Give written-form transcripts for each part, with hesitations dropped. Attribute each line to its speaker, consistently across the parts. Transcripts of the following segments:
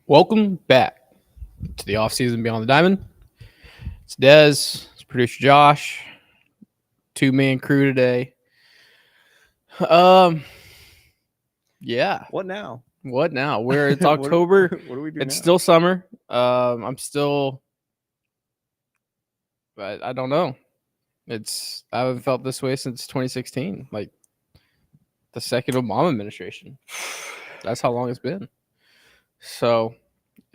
Speaker 1: Welcome back to the Offseason Beyond the Diamond. It's Dez, it's producer Josh, two-man crew today. Yeah.
Speaker 2: What now?
Speaker 1: What now? It's
Speaker 2: What-
Speaker 1: October.
Speaker 2: What do we do
Speaker 1: It's
Speaker 2: now?
Speaker 1: still summer. I'm still. I don't know. I haven't felt this way since 2016, like the second Obama administration. That's how long it's been. So,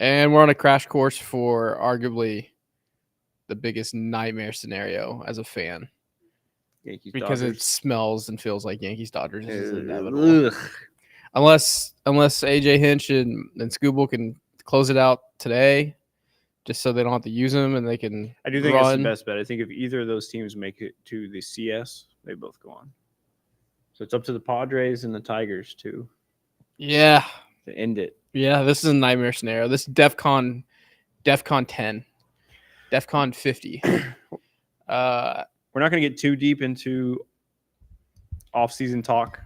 Speaker 1: and we're on a crash course for arguably the biggest nightmare scenario as a fan.
Speaker 2: Yankees,
Speaker 1: Because it
Speaker 2: Dodgers.
Speaker 1: smells and feels like Yankees Dodgers is inevitable.
Speaker 2: Ugh.
Speaker 1: Unless AJ Hinch and Scooble can close it out today, just so they don't have to use them and they can.
Speaker 2: I do think it's
Speaker 1: run.
Speaker 2: the best bet. I think if either of those teams make it to the CS, they both go on. So it's up to the Padres and the Tigers to
Speaker 1: Yeah,
Speaker 2: end it.
Speaker 1: yeah. This is a nightmare scenario. This is DEFCON 10, DEFCON 50.
Speaker 2: We're not going to get too deep into off-season talk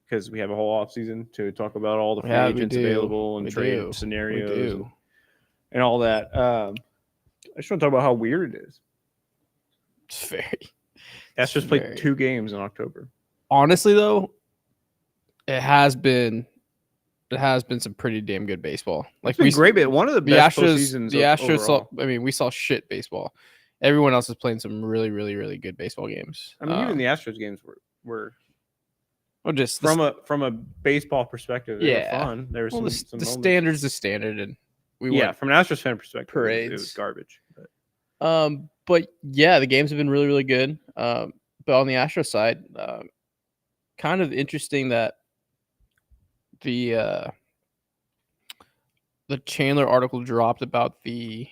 Speaker 2: because we have a whole off-season to talk about all the free agents available and trade scenarios and all that. I just want to talk about how weird it is.
Speaker 1: It's very.
Speaker 2: Astros played 2 games in October.
Speaker 1: Honestly, though, it has been some pretty damn good baseball. Like
Speaker 2: great, but one of the best postseasons.
Speaker 1: The Astros. We saw shit baseball. Everyone else is playing some really, really, really good baseball games.
Speaker 2: I mean, even the Astros games were
Speaker 1: well, just
Speaker 2: from a baseball perspective. They were fun. There was some
Speaker 1: the standard's the standard, and
Speaker 2: from an Astros fan perspective,
Speaker 1: parades.
Speaker 2: It was garbage. But.
Speaker 1: But yeah, the games have been really, really good. But on the Astros side, kind of interesting that the Chandler article dropped about the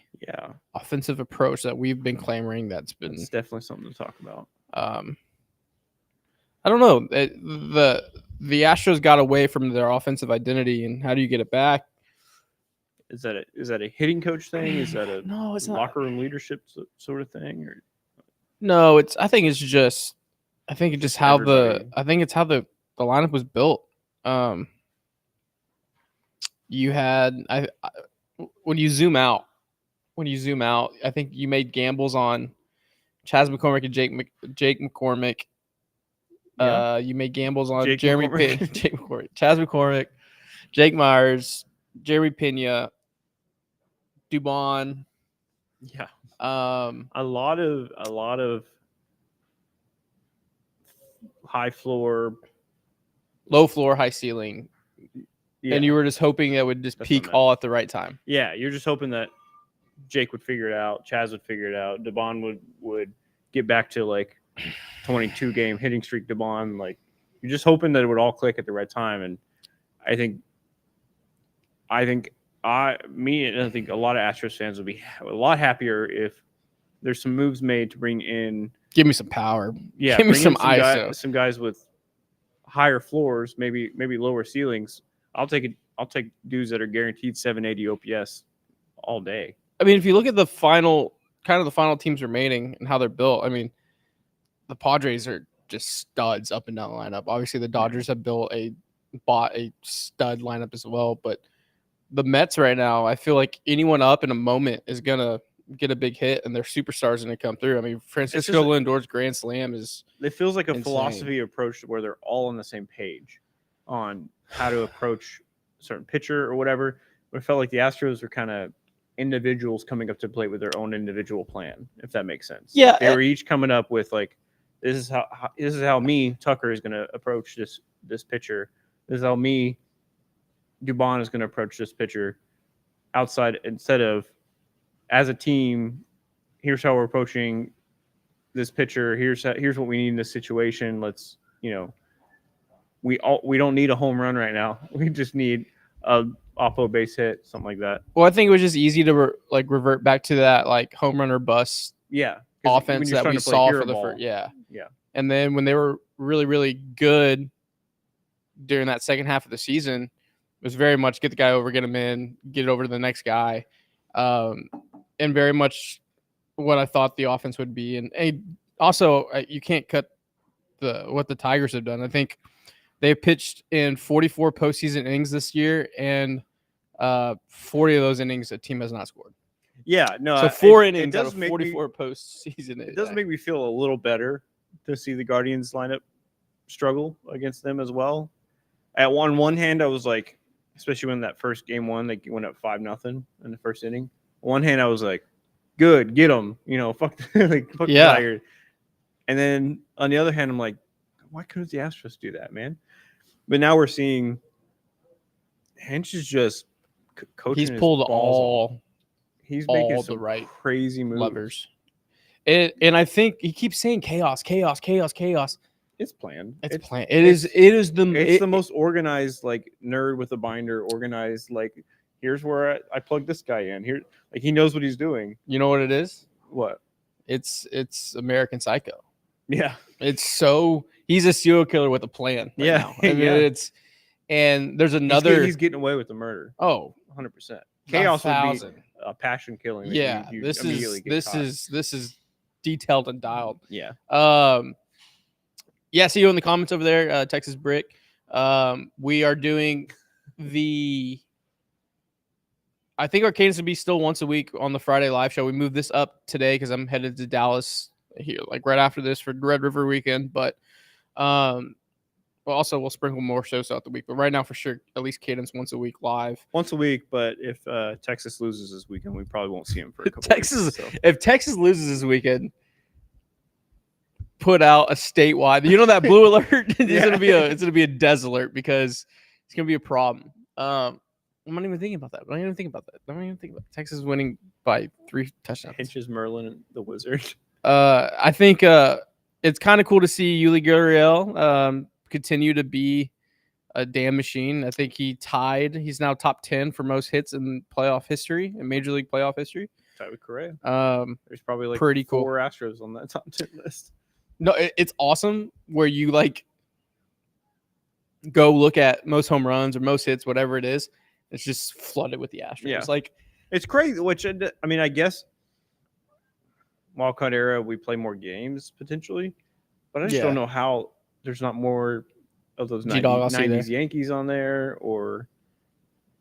Speaker 1: offensive approach that we've been clamoring. It's
Speaker 2: definitely something to talk about.
Speaker 1: I don't know. The Astros got away from their offensive identity, and how do you get it back?
Speaker 2: Is that a hitting coach thing? Is that a
Speaker 1: it's
Speaker 2: locker room leadership sort of thing? Or
Speaker 1: no, I think it's how the lineup was built. You had when you zoom out, I think you made gambles on Chas McCormick and Jake McCormick. You made gambles on Chas McCormick, Jake Myers, Jeremy Pena, Dubon.
Speaker 2: Yeah. A lot of high floor,
Speaker 1: low floor, high ceiling. Yeah. And you were just hoping that would just peak all at the right time.
Speaker 2: Yeah, you're just hoping that Jake would figure it out, Chaz would figure it out, Dubon would get back to like 22 game hitting streak. Dubon, like you're just hoping that it would all click at the right time. And I think a lot of Astros fans would be a lot happier if there's some moves made to bring in.
Speaker 1: Give me some power.
Speaker 2: Yeah,
Speaker 1: give me some ISO.
Speaker 2: Some guys with higher floors, maybe lower ceilings. I'll take dudes that are guaranteed 780 OPS all day.
Speaker 1: I mean, if you look at the final teams remaining and how they're built, I mean, the Padres are just studs up and down the lineup. Obviously, the Dodgers have bought a stud lineup as well, but the Mets right now, I feel like anyone up in a moment is gonna get a big hit, and their superstars are gonna come through. I mean, Francisco Lindor's grand slam is.
Speaker 2: It feels like a
Speaker 1: insane.
Speaker 2: Philosophy approach where they're all on the same page on how to approach a certain pitcher or whatever. But it felt like the Astros were kind of individuals coming up to plate with their own individual plan, if that makes sense.
Speaker 1: Yeah,
Speaker 2: like they were each coming up with like, this is how me Tucker is going to approach this pitcher. This is how me Dubon is going to approach this pitcher. Outside, instead of as a team, here's how we're approaching this pitcher. Here's what we need in this situation. Let's we don't need a home run right now. We just need a oppo base hit, something like that.
Speaker 1: Well, I think it was just easy to revert back to that like home run or bust offense that we saw for the first. Yeah. And then when they were really, really good during that second half of the season, it was very much get the guy over, get him in, get it over to the next guy, and very much what I thought the offense would be. And also, you can't cut what the Tigers have done. I think they pitched in 44 postseason innings this year, and 40 of those innings, a team has not scored.
Speaker 2: Yeah, no.
Speaker 1: So 4 innings out of 44 postseason.
Speaker 2: It does make me feel a little better to see the Guardians lineup struggle against them as well. On one hand, I was like, especially when that first game won, they went up 5-0 in the first inning. On one hand, I was like, good, get them. Fuck the Tigers. And then on the other hand, I'm like, why couldn't the Astros do that, man? But now we're seeing Hinch is just coaching.
Speaker 1: He's pulled all.
Speaker 2: He's making some
Speaker 1: the right
Speaker 2: crazy moves.
Speaker 1: Levers. And I think he keeps saying chaos.
Speaker 2: It's planned.
Speaker 1: It's planned. It's
Speaker 2: the most organized, like, nerd with a binder, organized, like, here's where I plug this guy in. Here, like, he knows what he's doing.
Speaker 1: You know what it is?
Speaker 2: What?
Speaker 1: It's American Psycho.
Speaker 2: Yeah.
Speaker 1: He's a serial killer with a plan right now. I mean, and there's another.
Speaker 2: He's getting away with the murder.
Speaker 1: Oh,
Speaker 2: 100%. Chaos would be a passion killing.
Speaker 1: Yeah, this is detailed and dialed.
Speaker 2: Yeah.
Speaker 1: Yeah, see you in the comments over there, Texas Brick. We are doing I think our cadence will be still once a week on the Friday live show. We moved this up today because I'm headed to Dallas here, like right after this for Red River weekend. But also we'll sprinkle more shows throughout the week. But right now, for sure, at least cadence once a week live.
Speaker 2: Once a week, but if Texas loses this weekend, we probably won't see him for a couple weeks.
Speaker 1: If Texas loses this weekend, put out a statewide. You know that blue alert? It's gonna be a des alert because it's gonna be a problem. I'm not even thinking about that. I don't even think about Texas winning by 3 touchdowns.
Speaker 2: Hinches Merlin and the Wizard.
Speaker 1: I think it's kind of cool to see Yuli Gurriel continue to be a damn machine. I think he's now top 10 for most hits in playoff history, in Major League playoff history.
Speaker 2: Tied with Correa.
Speaker 1: There's
Speaker 2: probably like
Speaker 1: pretty
Speaker 2: 4 Astros on that top 10 list.
Speaker 1: No, it's awesome where you like go look at most home runs or most hits, whatever it is. It's just flooded with the Astros.
Speaker 2: Yeah.
Speaker 1: Like,
Speaker 2: it's crazy. Which, I mean, I guess wildcard era, we play more games potentially, but I just don't know how there's not more of those 90s Yankees on there, or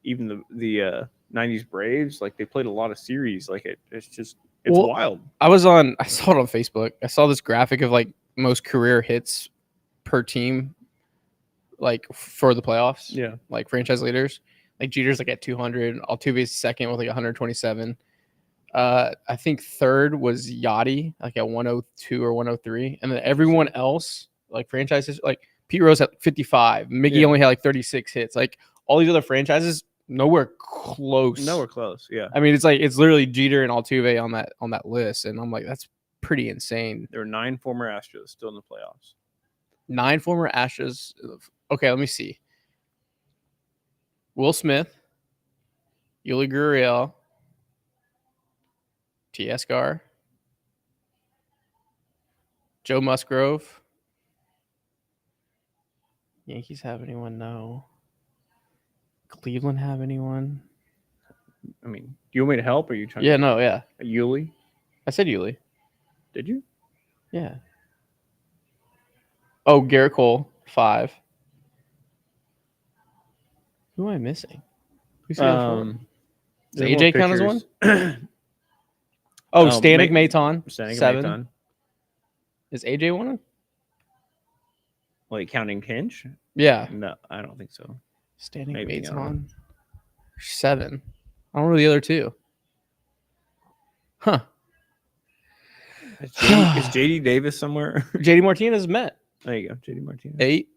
Speaker 2: even the 90s Braves. Like, they played a lot of series. Like, it's wild.
Speaker 1: I saw it on Facebook. I saw this graphic of like most career hits per team, like for the playoffs.
Speaker 2: Yeah.
Speaker 1: Like franchise leaders. Like Jeter's like at 200. Altuve's second with like 127. I think third was Yachty, like at 102 or 103. And then everyone else, like franchises, like Pete Rose at 55. Mickey only had like 36 hits. Like all these other franchises, nowhere close.
Speaker 2: Yeah.
Speaker 1: I mean, it's literally Jeter and Altuve on that list. And I'm like, that's pretty insane.
Speaker 2: There are 9 former Astros still in the playoffs.
Speaker 1: 9 former Astros. Okay, let me see. Will Smith, Yuli Gurriel, T.S. Garr, Joe Musgrove. Yankees have anyone? No. Cleveland have anyone?
Speaker 2: I mean, do you want me to help? Or are you trying?
Speaker 1: Yeah, no, yeah.
Speaker 2: Yuli?
Speaker 1: I said Yuli.
Speaker 2: Did you?
Speaker 1: Yeah. Oh, Garrett Cole, 5. Who am I missing? Does AJ count as one? Stanek Maton, 7. Is AJ one?
Speaker 2: Like counting Hinch?
Speaker 1: Yeah.
Speaker 2: No, I don't think so.
Speaker 1: Stanek Maton, 7. I don't know the other 2. Huh.
Speaker 2: Is JD Davis somewhere?
Speaker 1: JD Martinez is met.
Speaker 2: There you go, JD Martinez.
Speaker 1: 8.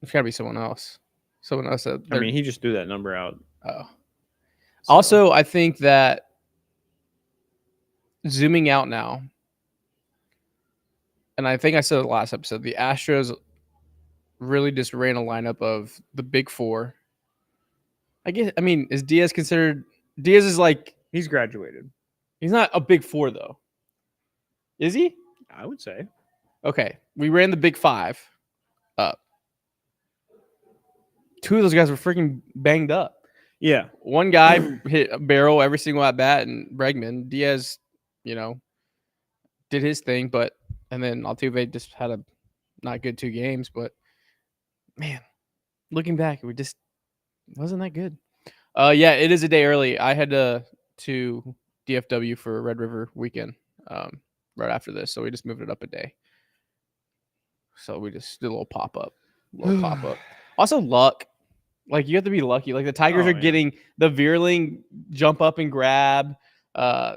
Speaker 1: It's got to be someone else. Someone else.
Speaker 2: I mean, he just threw that number out.
Speaker 1: Oh. So. Also, I think that zooming out now, and I think I said it last episode, the Astros really just ran a lineup of the big 4. I mean, is Diaz considered? Diaz is like,
Speaker 2: he's graduated.
Speaker 1: He's not a big 4 though. Is he?
Speaker 2: I would say.
Speaker 1: Okay, we ran the big 5 up. 2 of those guys were freaking banged up.
Speaker 2: Yeah.
Speaker 1: One guy hit a barrel every single at bat, and Bregman. Diaz, did his thing, and then Altuve just had a not good 2 games. But man, looking back, we just wasn't that good. Yeah, it is a day early. I had to DFW for Red River weekend right after this, so we just moved it up a day. So we just did a little pop up. Also, luck. Like, you have to be lucky. Like, the Tigers are getting the Veerling jump up and grab. I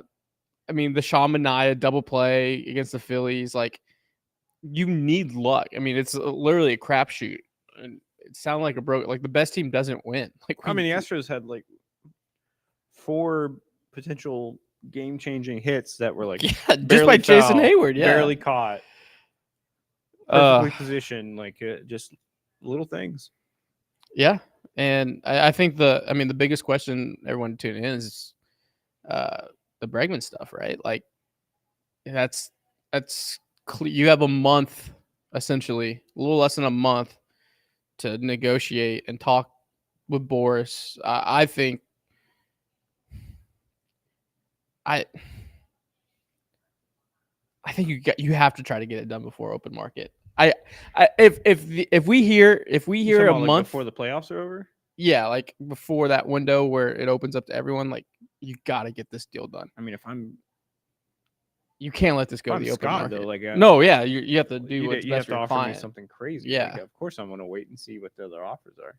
Speaker 1: mean, the Sean Manaea double play against the Phillies. Like, you need luck. I mean, it's literally a crapshoot. And it sounded like the best team doesn't win. Like,
Speaker 2: the Astros had like 4 potential game-changing hits that were like
Speaker 1: just by Jason Hayward,
Speaker 2: barely caught, perfectly positioned, like just little things.
Speaker 1: Yeah, and I think the biggest question everyone tuning in is the Bregman stuff, right? Like, that's you have a month, essentially, a little less than a month to negotiate and talk with Boris. I think you have to try to get it done before open market. If we hear a month
Speaker 2: before the playoffs are over,
Speaker 1: yeah, like before that window where it opens up to everyone, like, you got to get this deal done.
Speaker 2: I mean,
Speaker 1: you can't let this go to the open market.
Speaker 2: Though, like,
Speaker 1: no, yeah, you have to do what's best for your client.
Speaker 2: Me something crazy.
Speaker 1: Yeah,
Speaker 2: like, of course I'm going to wait and see what the other offers are.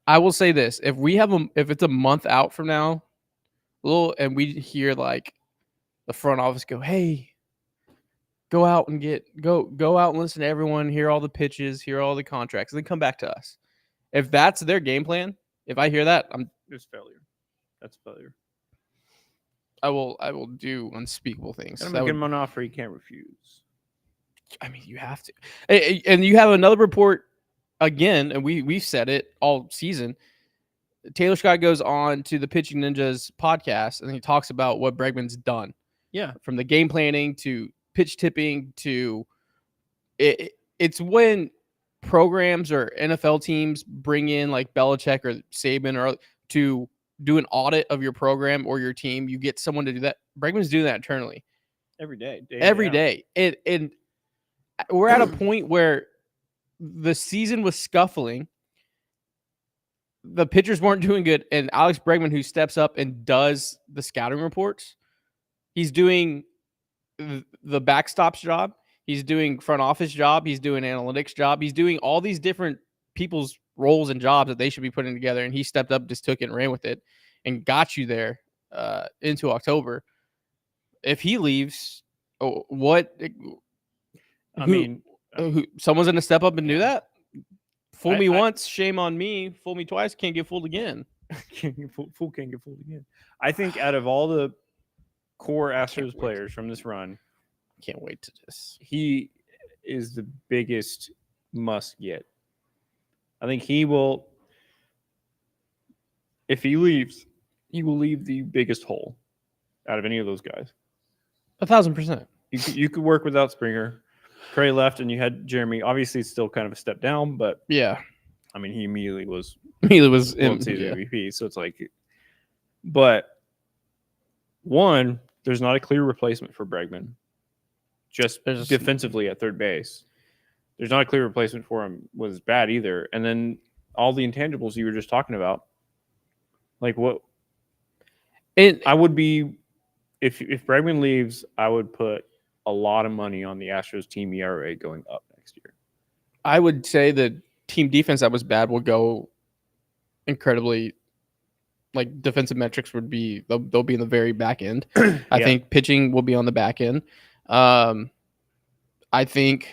Speaker 1: I will say this: if it's a month out from now, and we hear like the front office go, "Hey, go out and go out and listen to everyone, hear all the pitches, hear all the contracts, and then come back to us." If that's their game plan, if I hear that,
Speaker 2: it's failure. That's failure.
Speaker 1: I will do unspeakable things.
Speaker 2: I'm getting an offer you can't refuse.
Speaker 1: I mean, you have to. And you have another report again, and we've said it all season. Taylor Scott goes on to the Pitching Ninjas podcast, and he talks about what Bregman's done.
Speaker 2: Yeah,
Speaker 1: from the game planning to pitch tipping to it's when programs or NFL teams bring in like Belichick or Saban or to do an audit of your program or your team. You get someone to do that. Bregman's doing that internally
Speaker 2: every day.
Speaker 1: Every day. And we're at a point where the season was scuffling. The pitchers weren't doing good. And Alex Bregman, who steps up and does the scouting reports, he's doing the backstops job. He's doing front office job. He's doing analytics job. He's doing all these different people's roles and jobs that they should be putting together. And he stepped up, just took it and ran with it and got you there into October. If he leaves, someone's going to step up and do that? Fool me once, shame on me. Fool me twice, can't get fooled again.
Speaker 2: Fool can't get fooled again. I think out of all the core Astros players from this run,
Speaker 1: can't wait to this.
Speaker 2: He is the biggest must get. I think he will. If he leaves, he will leave the biggest hole out of any of those guys.
Speaker 1: 1,000%.
Speaker 2: You could work without Springer. Cray left, and you had Jeremy. Obviously, it's still kind of a step down, but
Speaker 1: yeah,
Speaker 2: I mean, he immediately was
Speaker 1: World
Speaker 2: Series MVP. So it's like, but one, there's not a clear replacement for Bregman. Just defensively at third base, there's not a clear replacement for him. Was bad either. And then all the intangibles you were just talking about, like what? I would be if Bregman leaves, I would put a lot of money on the Astros team ERA going up next year.
Speaker 1: I would say the team defense that was bad will go incredibly. Like defensive metrics would be they'll be in the very back end. I think pitching will be on the back end. I think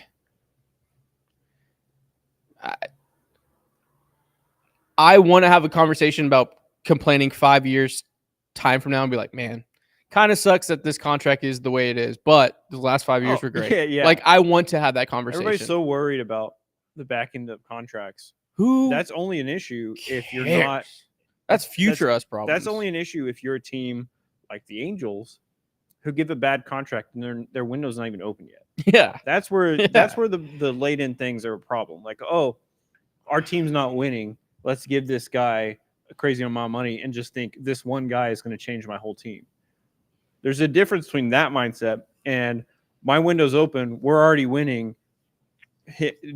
Speaker 1: I want to have a conversation about complaining 5 years time from now and be like, man, kind of sucks that this contract is the way it is, but the last 5 years were great.
Speaker 2: Yeah.
Speaker 1: Like, I want to have that conversation.
Speaker 2: Everybody's so worried about the back end of contracts. That's only an issue if you're not.
Speaker 1: That's future us problems.
Speaker 2: That's only an issue if you're a team like the Angels who give a bad contract and their window's not even open yet.
Speaker 1: Yeah.
Speaker 2: That's where the late in things are a problem. Like, oh, our team's not winning. Let's give this guy a crazy amount of money and just think this one guy is going to change my whole team. There's a difference between that mindset and my window's open. We're already winning.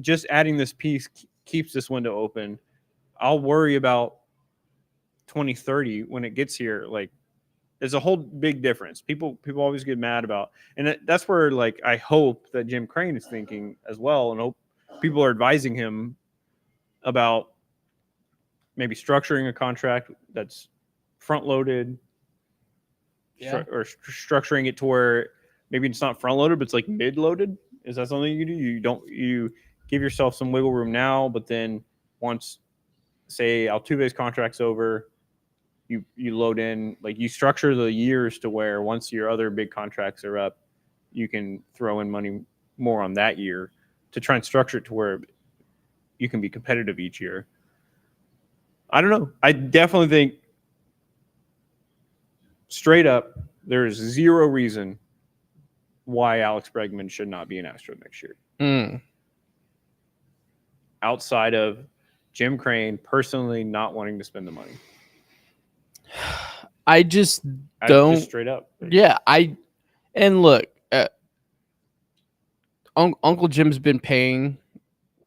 Speaker 2: Just adding this piece keeps this window open. I'll worry about 2030 when it gets here, like there's a whole big difference. People always get mad about, and that's where like I hope that Jim Crane is thinking as well, and hope people are advising him about maybe structuring a contract that's front loaded, or structuring it to where maybe it's not front loaded, but it's like mid loaded. Is that something you do? You give yourself some wiggle room now, but then once, say, Altuve's contract's over, you load in, like you structure the years to where once your other big contracts are up, you can throw in money more on that year to try and structure it to where you can be competitive each year. I don't know. I definitely think straight up, there is zero reason why Alex Bregman should not be an Astro next year. Outside of Jim Crane personally not wanting to spend the money.
Speaker 1: I just don't.
Speaker 2: Just straight up.
Speaker 1: Yeah, and look, Uncle Jim's been paying.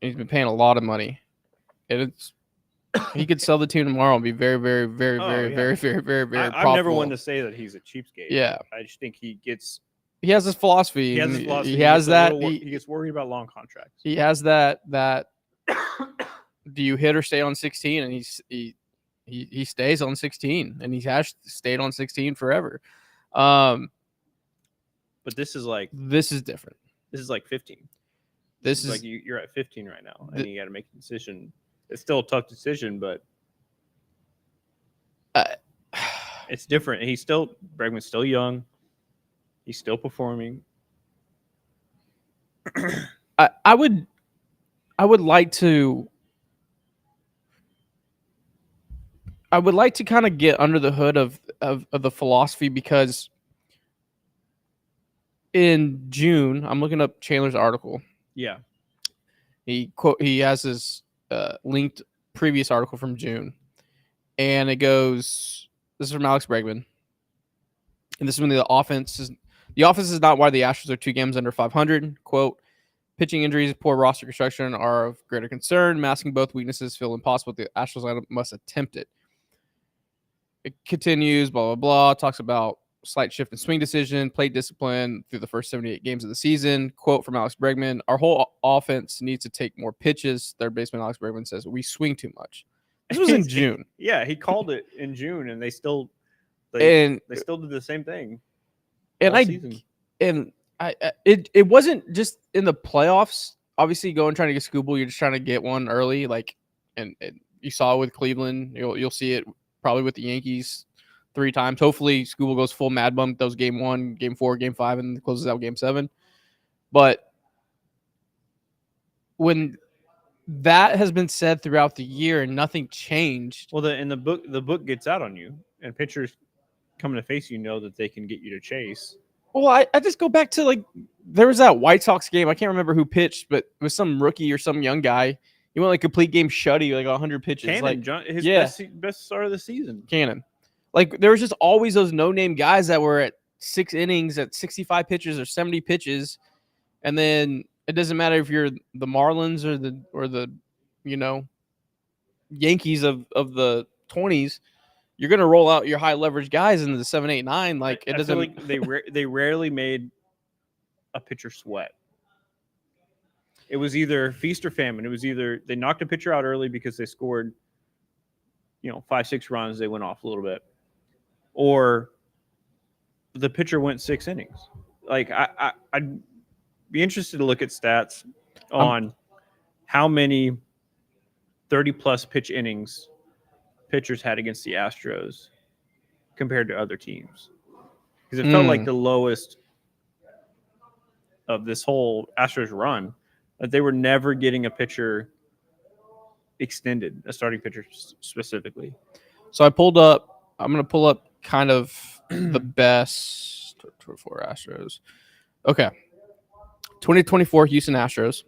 Speaker 1: He's been paying a lot of money, and he could sell the team tomorrow and be very, very, very, very profitable.
Speaker 2: I've never wanted to say that he's a cheapskate.
Speaker 1: Yeah,
Speaker 2: I just think he
Speaker 1: has his philosophy. He gets
Speaker 2: worried about long contracts.
Speaker 1: He has that. Do you hit or stay on 16? And he stays on 16, and he has stayed on 16 forever.
Speaker 2: But this is
Speaker 1: different.
Speaker 2: This is like 15.
Speaker 1: This is
Speaker 2: like you're at 15 right now, and you got to make a decision. It's still a tough decision, but it's different. Bregman's still young. He's still performing.
Speaker 1: I would like to. I would like to kind of get under the hood of the philosophy, because in June, I'm looking up Chandler's article.
Speaker 2: Yeah.
Speaker 1: He has his linked previous article from June, and it goes, this is from Alex Bregman, and this is when the offense is not why the Astros are 2 games under 500. Quote, pitching injuries, poor roster construction are of greater concern. Masking both weaknesses feel impossible. The Astros lineup must attempt it. It continues, blah, blah, blah. Talks about slight shift in swing decision, plate discipline through the first 78 games of the season. Quote from Alex Bregman, our whole offense needs to take more pitches. Third baseman Alex Bregman says, we swing too much. This was in June.
Speaker 2: Yeah, he called it in June, and they still did the same thing.
Speaker 1: And it wasn't just in the playoffs. Obviously, trying to get Scooble, you're just trying to get one early. Like, and you saw it with Cleveland. You'll see it probably with the Yankees 3 times. Hopefully, Scooble goes full Mad Bump, does game 1, game 4, game 5, and closes out game 7. But when that has been said throughout the year and nothing changed.
Speaker 2: Well, the book gets out on you, and pitchers coming to face you know that they can get you to chase.
Speaker 1: Well, I just go back to, like, there was that White Sox game. I can't remember who pitched, but it was some rookie or some young guy. He went like complete game shutty, like 100 pitches.
Speaker 2: Cannon, his best start of the season.
Speaker 1: Cannon. Like, there was just always those no-name guys that were at 6 innings at 65 pitches or 70 pitches, and then it doesn't matter if you're the Marlins or the Yankees of the 20s. You're gonna roll out your high leverage guys into the 7, 8, 9. Like, it doesn't.
Speaker 2: Like they rarely made a pitcher sweat. It was either feast or famine. It was either they knocked a pitcher out early because they scored, 5, 6 runs. They went off a little bit, or the pitcher went 6 innings. Like, I'd be interested to look at stats on how many 30-plus pitch innings pitchers had against the Astros compared to other teams, because it felt like the lowest of this whole Astros run, that they were never getting a pitcher extended, a starting pitcher specifically.
Speaker 1: So I'm going to pull up kind of the best for Astros. Okay. 2024 Houston Astros.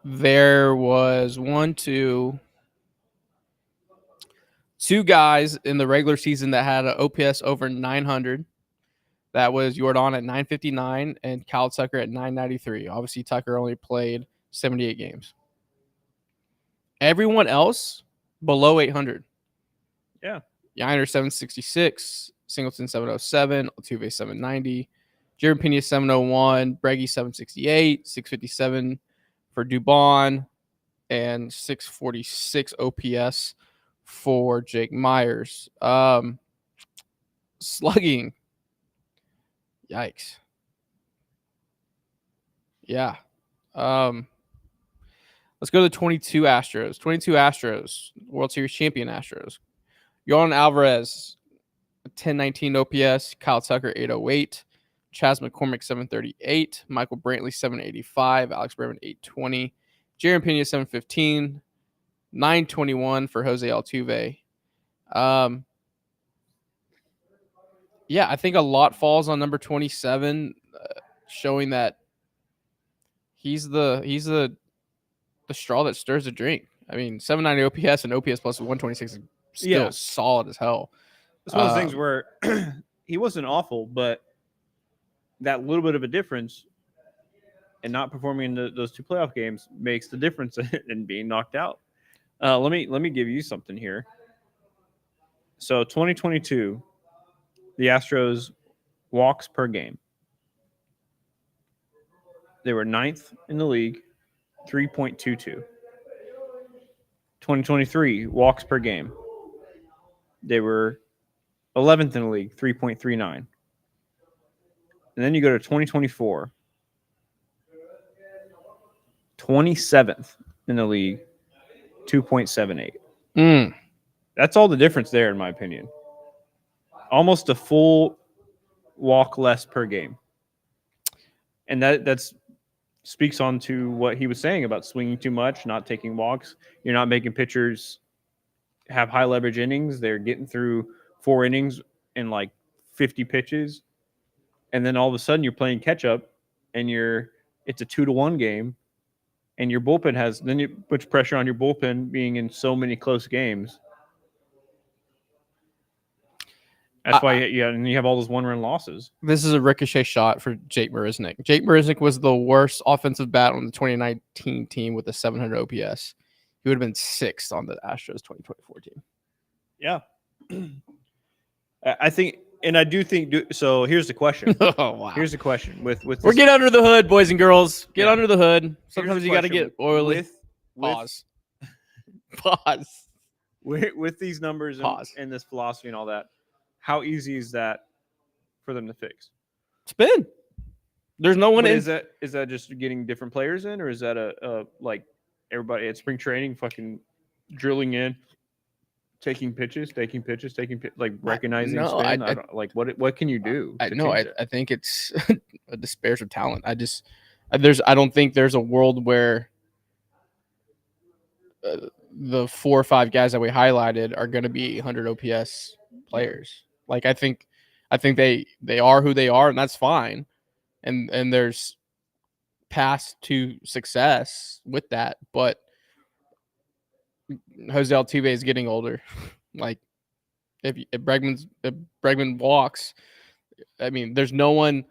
Speaker 1: There was 2 guys in the regular season that had an OPS over 900. That was Jordan at 959 and Kyle Tucker at 993. Obviously, Tucker only played 78 games. Everyone else below 800.
Speaker 2: Yeah.
Speaker 1: Yiner 766, Singleton 707, Altuve 790, Jared Pena 701, Breggy 768, 657 for Dubon, and 646 OPS for Jake Myers. Slugging. Yikes. Yeah. Let's go to the 22 Astros. 22 Astros, World Series champion Astros. Yordan Alvarez, 1019 OPS. Kyle Tucker, 808. Chas McCormick, 738. Michael Brantley, 785. Alex Bregman, 820. Jaron Pena, 715. 921 for Jose Altuve. Yeah, I think a lot falls on number 27, showing that he's the straw that stirs the drink. I mean, 790 OPS and OPS plus 126 is still solid as hell.
Speaker 2: It's one of those things where he wasn't awful, but that little bit of a difference and not performing in those two playoff games makes the difference in being knocked out. Let me give you something here. So 2022, the Astros walks per game. They were 9th in the league, 3.22. 2023, walks per game. They were 11th in the league, 3.39. And then you go to 2024, 27th in the league, 2.78. That's all the difference there, in my opinion. Almost a full walk less per game. And that's speaks on to what he was saying about swinging too much, not taking walks. You're not making pitchers have high leverage innings. They're getting through 4 innings in like 50 pitches. And then all of a sudden you're playing catch up and it's a 2-1 game. And your bullpen then you put pressure on your bullpen being in so many close games. That's why and you have all those 1-run losses.
Speaker 1: This is a ricochet shot for Jake Marisnick. Jake Marisnick was the worst offensive bat on the 2019 team with a 700 OPS. He would have been 6th on the Astros 2024 team.
Speaker 2: Yeah. I think, and I do think, so here's the question.
Speaker 1: Oh, wow.
Speaker 2: Here's the question.
Speaker 1: We're get under the hood, boys and girls. Get under the hood. Sometimes you got to get oily. Pause.
Speaker 2: With these numbers and this philosophy and all that, how easy is that for them to fix?
Speaker 1: Spin. There's no one in.
Speaker 2: Is that just getting different players in, or is that a like everybody at spring training fucking drilling in, taking pitches, like recognizing spin? What can you do?
Speaker 1: I think it's a despair of talent. I don't think there's a world where the 4 or 5 guys that we highlighted are going to be 100 OPS players. Like I think they are who they are, and that's fine. And there's paths to success with that, but Jose Altuve is getting older. Like if Bregman walks, I mean, there's no one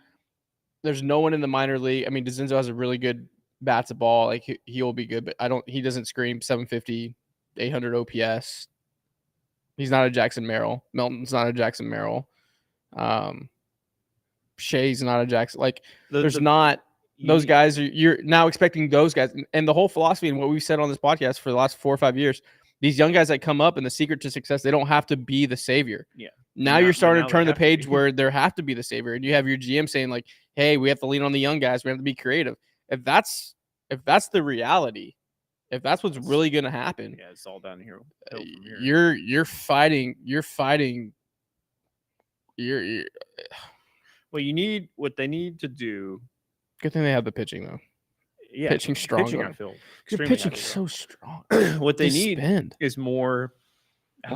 Speaker 1: in the minor league. I mean, DeCinzo has a really good bats a ball. Like he will be good, but he doesn't scream 750, 800 OPS. He's not a Jackson Merrill. Melton's not a Jackson Merrill. Shea's not a Jackson. Like those guys. You're now expecting those guys, and the whole philosophy and what we've said on this podcast for the last 4 or 5 years. These young guys that come up, and the secret to success, they don't have to be the savior.
Speaker 2: Yeah.
Speaker 1: Now you're starting to turn the page where they have to be the savior, and you have your GM saying like, "Hey, we have to lean on the young guys. We have to be creative." If that's the reality, if that's what's really going to happen,
Speaker 2: yeah, it's all down here.
Speaker 1: You're fighting.
Speaker 2: Well, what they need to do.
Speaker 1: Good thing they have the pitching though.
Speaker 2: Yeah,
Speaker 1: pitching strong. Your pitching so strong.
Speaker 2: What they need is more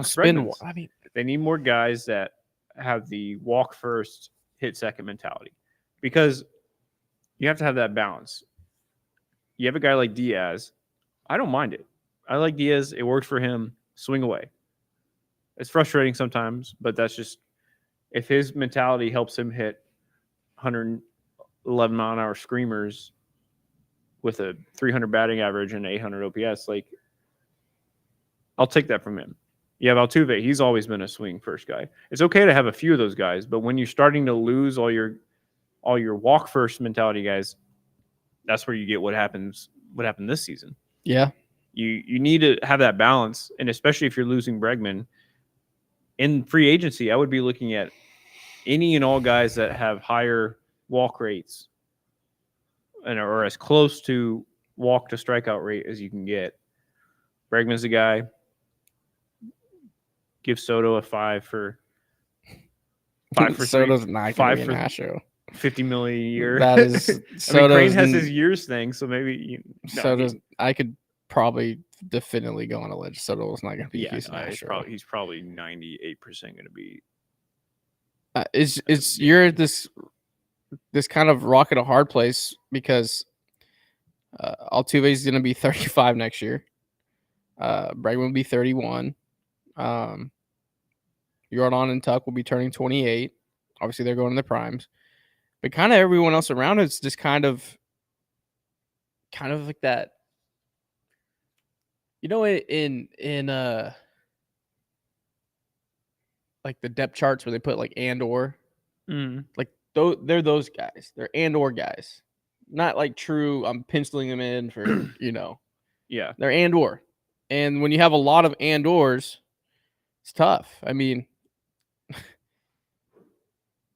Speaker 1: spin. I mean,
Speaker 2: they need more guys that have the walk first, hit second mentality, because you have to have that balance. You have a guy like Diaz. I don't mind it. I like Diaz. It worked for him. Swing away. It's frustrating sometimes, but that's just if his mentality helps him hit 111 mile an hour screamers with a 300 batting average and 800 OPS, like I'll take that from him. You have Altuve. He's always been a swing first guy. It's okay to have a few of those guys, but when you're starting to lose all your walk first mentality guys, that's where you get what happened this season.
Speaker 1: Yeah.
Speaker 2: You need to have that balance, and especially if you're losing Bregman in free agency, I would be looking at any and all guys that have higher walk rates and are as close to walk to strikeout rate as you can get. Bregman's the guy. Give Soto a 5 for
Speaker 1: Soto's not going to be an Astro.
Speaker 2: $50 million a year.
Speaker 1: That is.
Speaker 2: Crane has his years thing, so maybe
Speaker 1: Soto's. I could probably definitely go on a ledge. Soto's not going to be a Houston Astro.
Speaker 2: He's probably 98% going to be.
Speaker 1: You're this kind of rock at a hard place because Altuve is going to be 35 next year. Bregman will be 31. Jordan and Tuck will be turning 28. Obviously, they're going in their primes. But kind of everyone else around it's just kind of like that. You know, in like the depth charts where they put like and or, like they're those guys. They're and or guys, not like true. I'm penciling them in for
Speaker 2: Yeah,
Speaker 1: they're and or, and when you have a lot of and ors, it's tough. I mean,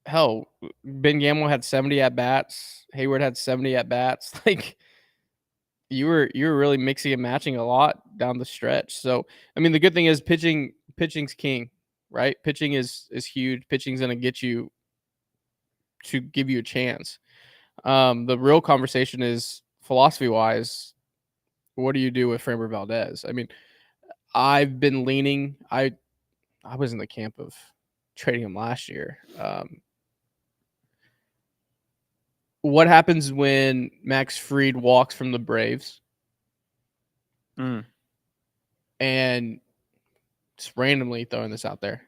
Speaker 1: hell, Ben Gamel had 70 at bats. Hayward had 70 at bats. Like you were really mixing and matching a lot down the stretch. So I mean, the good thing is pitching's king, right? Pitching is huge. Pitching's gonna get you to give you a chance. The real conversation is philosophy wise. What do you do with Framber Valdez? I mean, I've been leaning. I was in the camp of trading him last year. What happens when Max Fried walks from the Braves? And just randomly throwing this out there.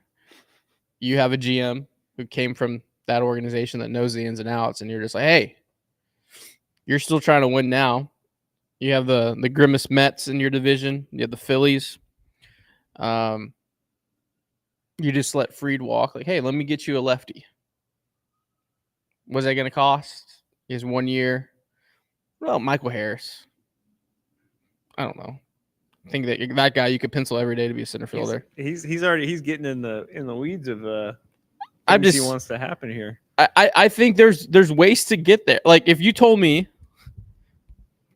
Speaker 1: You have a GM who came from that organization that knows the ins and outs, and you're just like, hey, you're still trying to win now. You have the Grimace Mets in your division. You have the Phillies. You just let Fried walk. Like, hey, let me get you a lefty. What's that going to cost? He has 1 year. Well, Michael Harris. I don't know. I think that guy you could pencil every day to be a center fielder.
Speaker 2: He's getting in the weeds of he wants to happen here.
Speaker 1: I think there's ways to get there. Like if you told me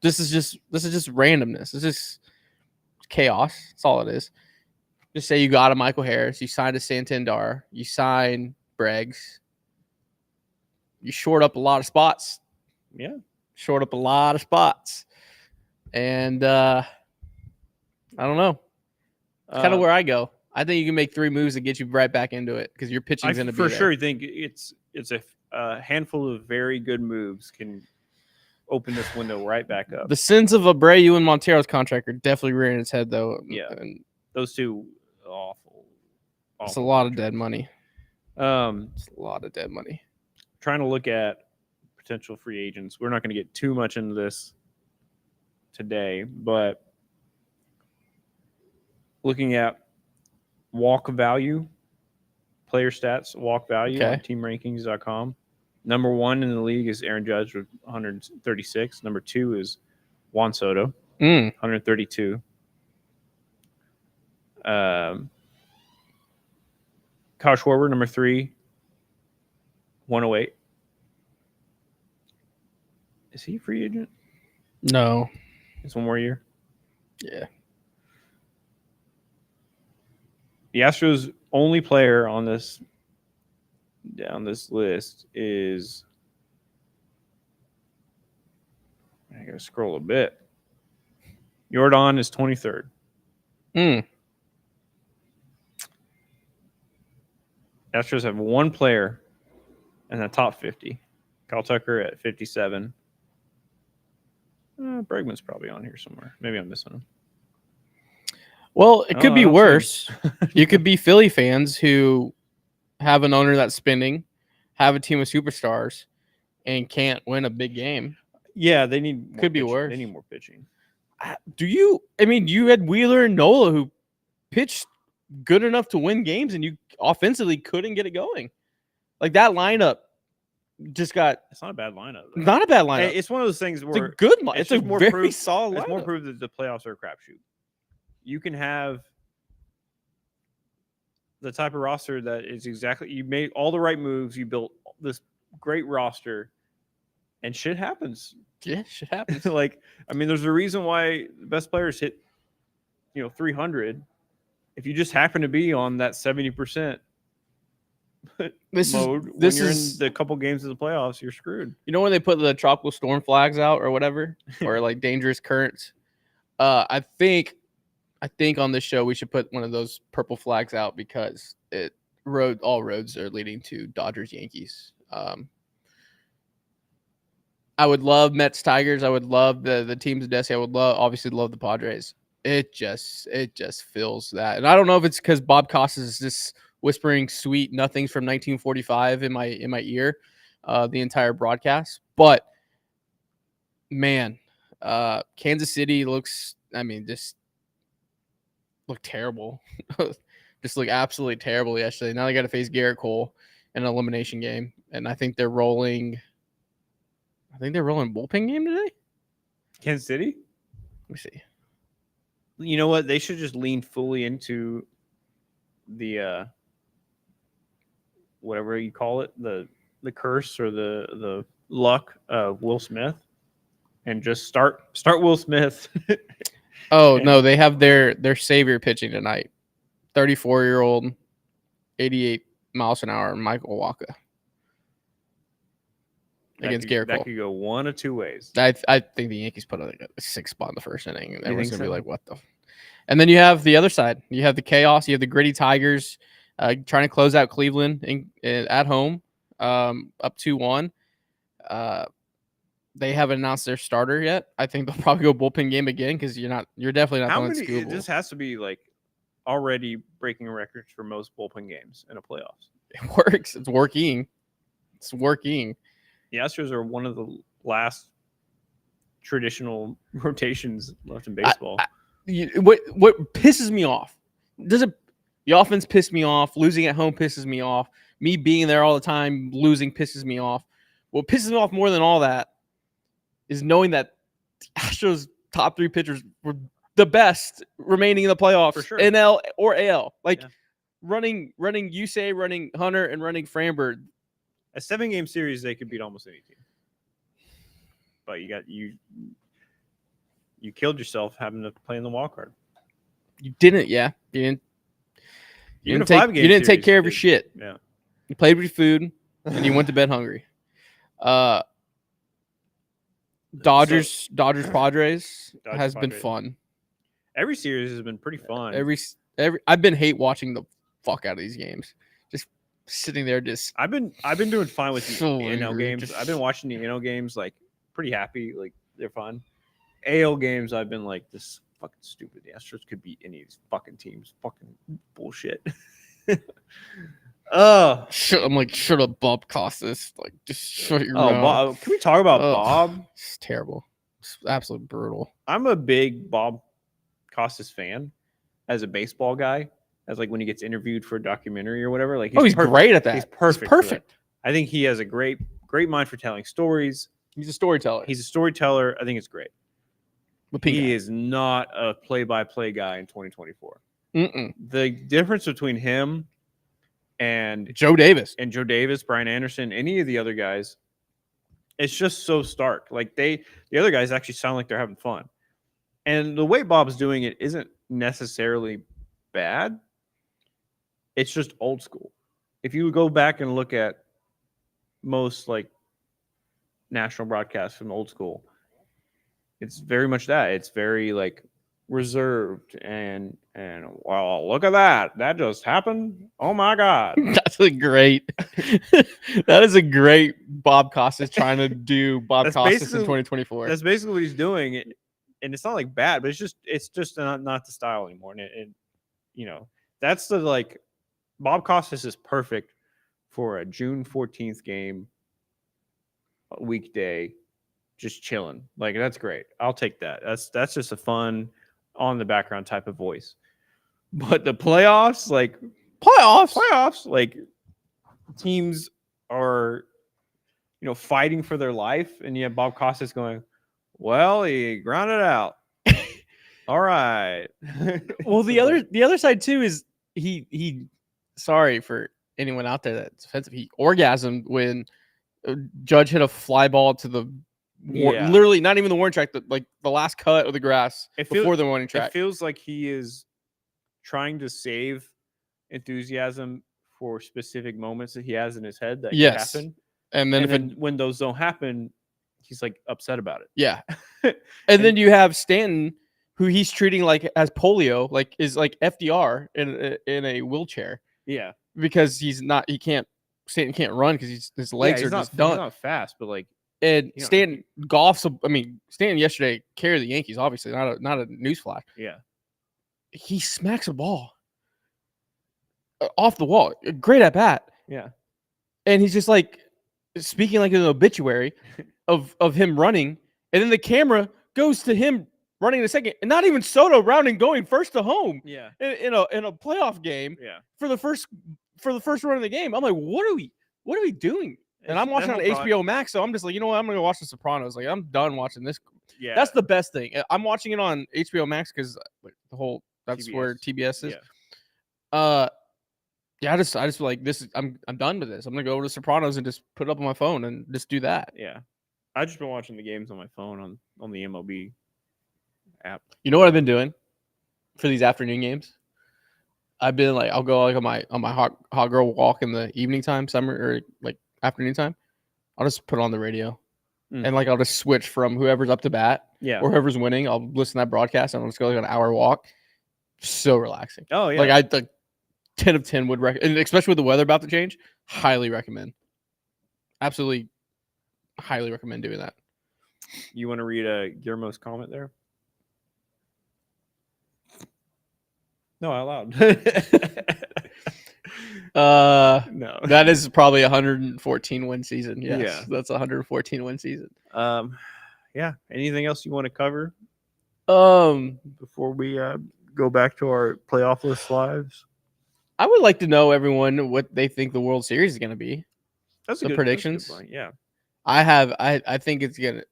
Speaker 1: this is just randomness. This is chaos. That's all it is. Just say you got a Michael Harris, you signed a Santander, you sign Breggs. You short up a lot of spots.
Speaker 2: Yeah.
Speaker 1: Short up a lot of spots. And I don't know. It's kind of where I go. I think you can make 3 moves and get you right back into it because your pitching's going to be
Speaker 2: for
Speaker 1: there.
Speaker 2: sure think it's a handful of very good moves can open this window right back up.
Speaker 1: The sins of Abreu and Montero's contract are definitely rearing its head, though.
Speaker 2: Yeah. And those two, awful.
Speaker 1: It's a lot of dead money.
Speaker 2: It's
Speaker 1: a lot of dead money.
Speaker 2: Trying to look at potential free agents. We're not going to get too much into this today, but looking at walk value, player stats, walk value on teamrankings.com. Number 1 in the league is Aaron Judge with 136. Number 2 is Juan Soto, 132. Kyle Schwarber, number 3, 108. Is he a free agent?
Speaker 1: No.
Speaker 2: It's 1 more year?
Speaker 1: Yeah.
Speaker 2: The Astros' only player on this list is, I gotta scroll a bit. Jordan is 23rd. Astros have 1 player in the top 50. Kyle Tucker at 57. Bregman's probably on here somewhere. Maybe I'm missing him.
Speaker 1: Well, it could be worse. You could be Philly fans who have an owner that's spending, have a team of superstars, and can't win a big game.
Speaker 2: Yeah, they need.
Speaker 1: Could be worse.
Speaker 2: They need more pitching.
Speaker 1: You had Wheeler and Nola who pitched good enough to win games, and you offensively couldn't get it going. Like that lineup just got.
Speaker 2: It's not a bad lineup. Though.
Speaker 1: Not a bad lineup.
Speaker 2: It's one of those things where
Speaker 1: it's a good. It's a very
Speaker 2: proof,
Speaker 1: solid lineup.
Speaker 2: It's more proof that the playoffs are a crapshoot. You can have the type of roster that is exactly. You made all the right moves. You built this great roster, and shit happens.
Speaker 1: Yeah, shit happens.
Speaker 2: Like, I mean, there's a reason why the best players hit, 300. If you just happen to be on that 70% mode, when you're in the couple games of the playoffs, you're screwed.
Speaker 1: You know when they put the tropical storm flags out or whatever, or like dangerous currents? I think on this show we should put one of those purple flags out because all roads are leading to Dodgers Yankees. I would love Mets Tigers. I would love the teams of Destiny. I would obviously love the Padres. It just feels that, and I don't know if it's because Bob Costas is just whispering sweet nothings from 1945 in my ear, the entire broadcast. But man, Kansas City looks. I mean, just look terrible. Just look absolutely terrible yesterday. Now they got to face Garrett Cole in an elimination game, and I think they're rolling. Bullpen game today.
Speaker 2: Kansas City.
Speaker 1: Let me see.
Speaker 2: You know what? They should just lean fully into the whatever you call it, the curse or the luck of Will Smith, and just start Will Smith.
Speaker 1: No, they have their savior pitching tonight. 34-year-old, 88 miles an hour, Michael Wacha. Against Garrett Cole.
Speaker 2: That could go one of two ways.
Speaker 1: I think the Yankees put a 6 spot in the first inning. And everyone's going to be like, what the? And then you have the other side. You have the chaos. You have the gritty Tigers trying to close out Cleveland at home, up 2-1. They haven't announced their starter yet. I think they'll probably go bullpen game again because you're definitely not going to
Speaker 2: This has to be like already breaking records for most bullpen games in a playoffs.
Speaker 1: It works. It's working.
Speaker 2: The Astros are one of the last traditional rotations left in baseball.
Speaker 1: What pisses me off? The offense piss me off. Losing at home pisses me off. Me being there all the time, losing pisses me off. What pisses me off more than all that is knowing that the Astros' top 3 pitchers were the best remaining in the playoffs,
Speaker 2: for sure.
Speaker 1: NL or AL. Running Yusei, running Hunter, and running Framber.
Speaker 2: A 7-game series, they could beat almost any team. But you killed yourself having to play in the wild card.
Speaker 1: You didn't, yeah. You didn't take care of your shit.
Speaker 2: Yeah.
Speaker 1: You played with your food and you went to bed hungry. Dodgers Padres has been fun.
Speaker 2: Every series has been pretty fun.
Speaker 1: I've been hate watching the fuck out of these games. Just sitting there,
Speaker 2: I've been doing fine with the NL games. I've been watching the NL games like pretty happy, like they're fun. AL games, I've been like, this is fucking stupid. The Astros could beat any of these fucking teams. Fucking bullshit.
Speaker 1: I'm like, shut up, Bob Costas. Like, just shut your mouth.
Speaker 2: Bob, can we talk about Bob?
Speaker 1: It's terrible. It's absolutely brutal.
Speaker 2: I'm a big Bob Costas fan as a baseball guy. As like when he gets interviewed for a documentary or whatever. Like
Speaker 1: he's great at that.
Speaker 2: He's perfect. I think he has a great mind for telling stories.
Speaker 1: He's a storyteller.
Speaker 2: I think it's great. He is not a play-by-play guy in 2024. The difference between him and
Speaker 1: Joe Davis,
Speaker 2: Brian Anderson, any of the other guys, it's just so stark. Like the other guys actually sound like they're having fun. And the way Bob's doing it isn't necessarily bad. It's just old school. If you go back and look at most like national broadcasts from old school, it's very much that. It's very like reserved and well, look at that just happened. Oh my God.
Speaker 1: That is a great Bob Costas trying to do Bob Costas in 2024.
Speaker 2: That's basically what he's doing. And it's not like bad, but it's just not the style anymore. And that's the like Bob Costas is perfect for a June 14th game, a weekday, just chilling. Like that's great. I'll take that. That's just a fun on the background type of voice. But the playoffs, like teams are, fighting for their life, and you have Bob Costas going, "Well, he grounded out." All right.
Speaker 1: Well, the other side too is he. Sorry for anyone out there that's offensive. He orgasmed when Judge hit a fly ball to the literally not even the warning track, like the last cut of the grass before the warning track.
Speaker 2: It feels like he is trying to save enthusiasm for specific moments that he has in his head that could happen.
Speaker 1: And then
Speaker 2: when those don't happen, he's like upset about it.
Speaker 1: Yeah. and then you have Stanton, who he's treating like as polio, like is like FDR in a wheelchair.
Speaker 2: Yeah.
Speaker 1: Because Stanton can't run because his legs are just done.
Speaker 2: He's not fast, but like,
Speaker 1: and Stanton golfs. Stanton yesterday carried the Yankees, obviously not a newsflash.
Speaker 2: Yeah.
Speaker 1: He smacks a ball off the wall. Great at bat.
Speaker 2: Yeah.
Speaker 1: And he's just like speaking like an obituary of him running, and then the camera goes to him running in a second, and not even Soto rounding going first to home.
Speaker 2: Yeah.
Speaker 1: In a playoff game.
Speaker 2: Yeah.
Speaker 1: For the first run of the game, I'm like, what are we doing? And I'm watching on HBO Max, so I'm just like, you know what? I'm gonna go watch The Sopranos. Like, I'm done watching this.
Speaker 2: Yeah.
Speaker 1: That's the best thing. I'm watching it on HBO Max because that's
Speaker 2: TBS.
Speaker 1: where TBS is.
Speaker 2: Yeah.
Speaker 1: I just feel like this is I'm done with this. I'm gonna go over to Sopranos and just put it up on my phone and just do that.
Speaker 2: Yeah. I've just been watching the games on my phone on the MLB app.
Speaker 1: You know what I've been doing for these afternoon games? I've been like, I'll go like on my hot girl walk in the evening time, summer or like afternoon time. I'll just put on the radio, and like I'll just switch from whoever's up to bat, or whoever's winning. I'll listen to that broadcast, and I'll just go like an hour walk. So relaxing.
Speaker 2: Oh yeah,
Speaker 1: like I 10 of 10 would recommend, and especially with the weather about to change. Highly recommend. Absolutely, highly recommend doing that.
Speaker 2: You want to read Guillermo's comment there? No, out loud. No.
Speaker 1: That is probably 114 win season. Yes, yeah, that's 114 win season.
Speaker 2: Yeah. Anything else you want to cover?
Speaker 1: Before
Speaker 2: we go back to our playoff-less lives,
Speaker 1: I would like to know everyone what they think the World Series is going to be.
Speaker 2: That's
Speaker 1: the predictions.
Speaker 2: That's a good point. Yeah,
Speaker 1: I think it's gonna.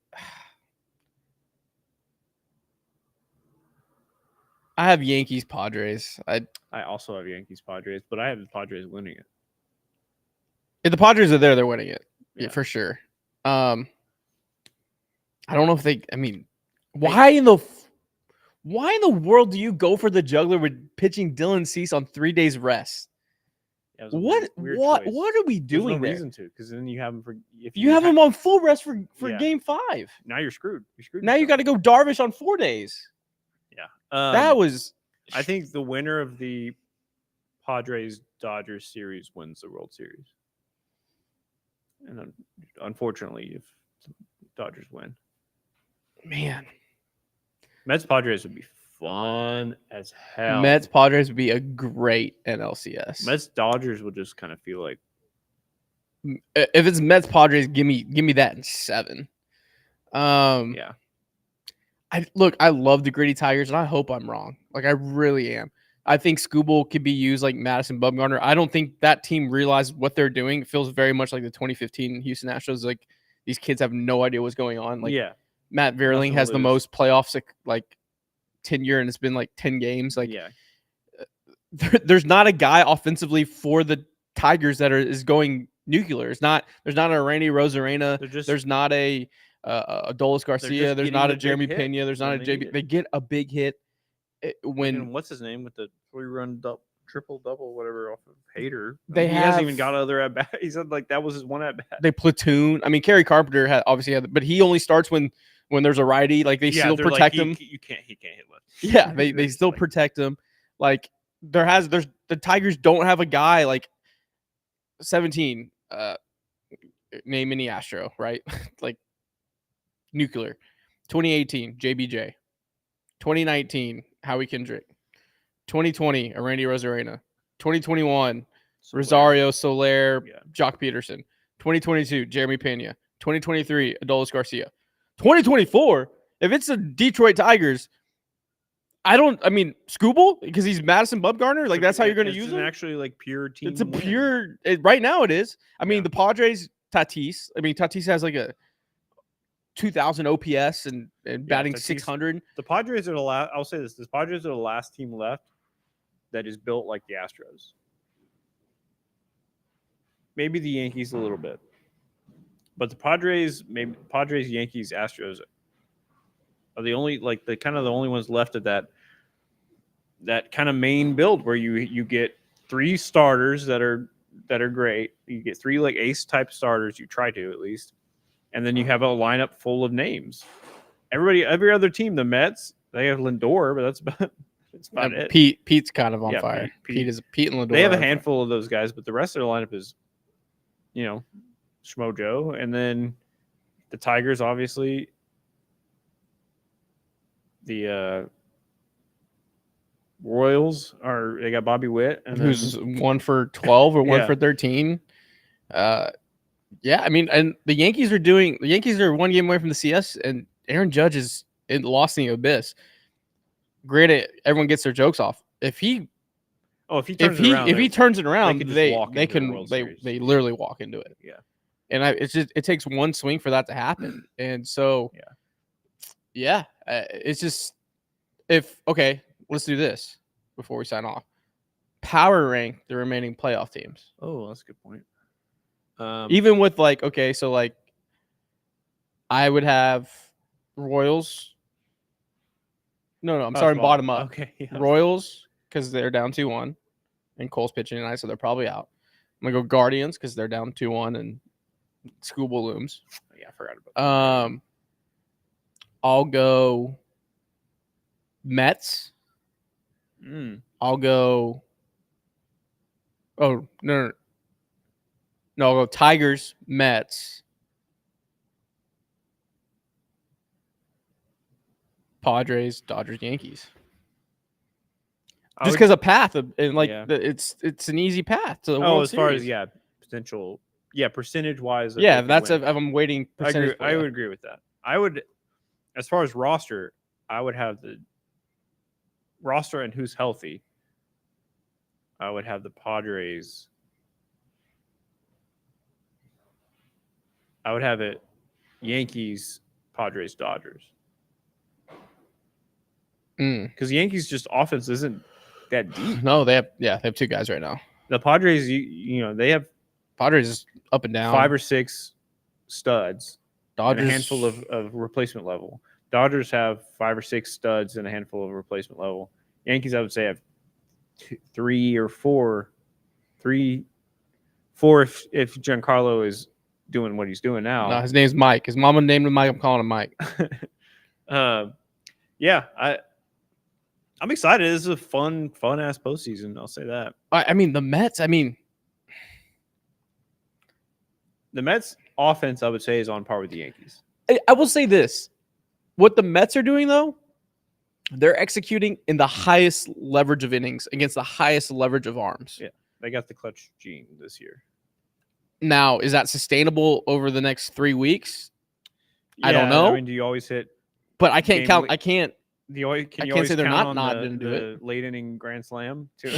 Speaker 1: I have Yankees Padres. I
Speaker 2: also have Yankees Padres, but I have the Padres winning it.
Speaker 1: If the Padres are there, they're winning it. Yeah, for sure. I don't know if they. I mean, why in the world do you go for the juggler with pitching Dylan Cease on 3 days rest?
Speaker 2: Yeah,
Speaker 1: what are we doing there?
Speaker 2: Reason to, because then you have him for
Speaker 1: if you have him on full rest for Game 5.
Speaker 2: Now you're screwed.
Speaker 1: Now you got to go Darvish on 4 days.
Speaker 2: Yeah,
Speaker 1: that was.
Speaker 2: I think the winner of the Padres-Dodgers series wins the World Series. And unfortunately, if Dodgers win,
Speaker 1: man,
Speaker 2: Mets-Padres would be fun as hell.
Speaker 1: Mets-Padres would be a great NLCS.
Speaker 2: Mets-Dodgers would just kind of feel like,
Speaker 1: if it's Mets-Padres, give me that in 7.
Speaker 2: Yeah.
Speaker 1: I love the gritty Tigers, and I hope I'm wrong. Like, I really am. I think Skubal could be used like Madison Bumgarner. I don't think that team realized what they're doing. It feels very much like the 2015 Houston Astros. Like, these kids have no idea what's going on. Like, Matt Vierling has the most playoffs like tenure, and it's been like 10 games. Like, there's not a guy offensively for the Tigers that is going nuclear. There's not a Randy Rosarena. There's not a Adolis Garcia. There's not a Jeremy Pena. There's not a JB. They get a big hit when
Speaker 2: what's his name with the 3-run triple double whatever off of Hader.
Speaker 1: He
Speaker 2: hasn't even got other at bat. He said like that was his one at bat.
Speaker 1: They platoon. I mean, Kerry Carpenter obviously had, but he only starts when there's a righty. Like they still protect him.
Speaker 2: He can't hit left.
Speaker 1: Yeah, they still protect him. Like there's the Tigers don't have a guy like 17. Name any Astro, right? Like nuclear. 2018 JBJ. 2019 Howie Kendrick. 2020 Randy Rosarena. 2021 Rosario Soler, Jock Peterson. 2022 Jeremy Pena. 2023 Adolis Garcia. 2024, if it's the Detroit Tigers, I mean, Scooble, because he's Madison Bumgarner. Like, that's how you're going to use him?
Speaker 2: It's actually like pure team.
Speaker 1: It's a pure. Right now, it is. I mean, the Padres, Tatis. I mean, Tatis has like a 2,000 OPS and batting Tatis, 600.
Speaker 2: The Padres are the last. I'll say this: the Padres are the last team left that is built like the Astros. Maybe the Yankees a little bit, but the Padres, Yankees, Astros are the only the only ones left of that kind of main build where you get 3 starters that are great. You get 3 like ace type starters. You try to at least, and then you have a lineup full of names. Every other team, the Mets, they have Lindor, but that's about it.
Speaker 1: Pete's kind of on fire. Pete and Lindor.
Speaker 2: They have a handful of those guys, but the rest of the lineup is, Schmo Joe, and then the Tigers, obviously. The Royals they got Bobby Witt, and
Speaker 1: who's 1 for 12 or 1 for 13. I mean, and the Yankees are 1 game away from the CS, and Aaron Judge is lost in the abyss. Granted, everyone gets their jokes off. If he turns it around, they literally walk into it.
Speaker 2: Yeah,
Speaker 1: and it takes one swing for that to happen, and so it's just let's do this before we sign off. Power rank the remaining playoff teams.
Speaker 2: Oh, that's a good point.
Speaker 1: Even with I would have Royals. No, I'm starting bottom up.
Speaker 2: Okay, yeah.
Speaker 1: Royals because they're down 2-1, and Cole's pitching tonight, so they're probably out. I'm gonna go Guardians because they're down 2-1, and Scooble looms.
Speaker 2: Yeah, I forgot about that.
Speaker 1: I'll go Mets. I'll go. Oh no! I'll go Tigers, Mets, Padres, Dodgers, Yankees. Just because a path and it's an easy path to the World Series.
Speaker 2: Far as potential percentage wise.
Speaker 1: That's if I'm waiting.
Speaker 2: I would agree with that. I would, as far as roster, I would have the roster and who's healthy. I would have the Padres. I would have it Yankees, Padres, Dodgers. Because the Yankees just offense isn't that deep.
Speaker 1: No, they have 2 guys right now.
Speaker 2: The Padres, they have
Speaker 1: Padres is up and down.
Speaker 2: 5 or 6 studs.
Speaker 1: Dodgers
Speaker 2: and a handful of replacement level. Dodgers have 5 or 6 studs and a handful of replacement level. Yankees, I would say, have 3 or 4. 3, 4 if Giancarlo is doing what he's doing now.
Speaker 1: No, his name's Mike. His mama named him Mike. I'm calling him Mike.
Speaker 2: I'm excited. This is a fun ass postseason. I'll say that.
Speaker 1: I mean, the Mets.
Speaker 2: The Mets offense, I would say, is on par with the Yankees.
Speaker 1: I will say this: what the Mets are doing, though, they're executing in the highest leverage of innings against the highest leverage of arms.
Speaker 2: Yeah, they got the clutch gene this year.
Speaker 1: Now, is that sustainable over the next 3 weeks? I don't know.
Speaker 2: I mean, do you always hit?
Speaker 1: But I can't count. I can't.
Speaker 2: Can you always
Speaker 1: say they're
Speaker 2: count
Speaker 1: not
Speaker 2: on
Speaker 1: going to do
Speaker 2: it. Late inning grand slam too.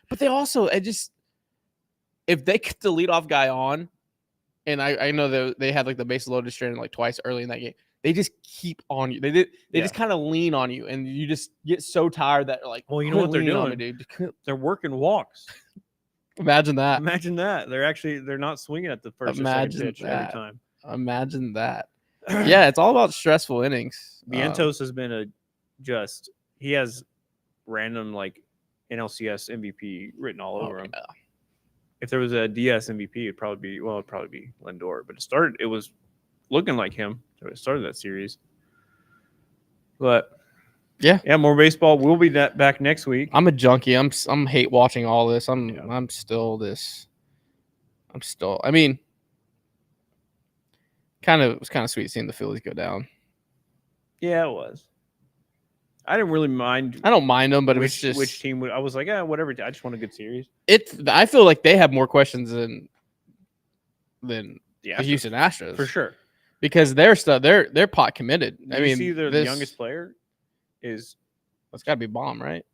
Speaker 1: But they also if they get the leadoff guy on, and I know they had the bases loaded straight twice early in that game. They just keep on you. They just kind of lean on you, and you just get so tired that
Speaker 2: well, you know what they're doing,
Speaker 1: dude.
Speaker 2: They're working walks.
Speaker 1: Imagine that.
Speaker 2: They're not swinging at the first or second pitch every time.
Speaker 1: Imagine that. Yeah, it's all about stressful innings.
Speaker 2: Vientos has been he has random NLCS MVP written all over him.
Speaker 1: Yeah.
Speaker 2: If there was a DS MVP, it'd probably be Lindor. But it was looking like him. So it started that series. But yeah, more baseball. We'll be back next week.
Speaker 1: I'm a junkie. I'm hate watching all this. I mean, it was kind of sweet seeing the Phillies go down.
Speaker 2: Yeah, it was. I didn't really mind.
Speaker 1: I don't mind them, but it was just
Speaker 2: which team would. I was like, whatever. I just want a good series.
Speaker 1: I feel like they have more questions than the Houston Astros
Speaker 2: for sure,
Speaker 1: because they're pot committed.
Speaker 2: You see, the youngest player is
Speaker 1: That's got to be Baum, right?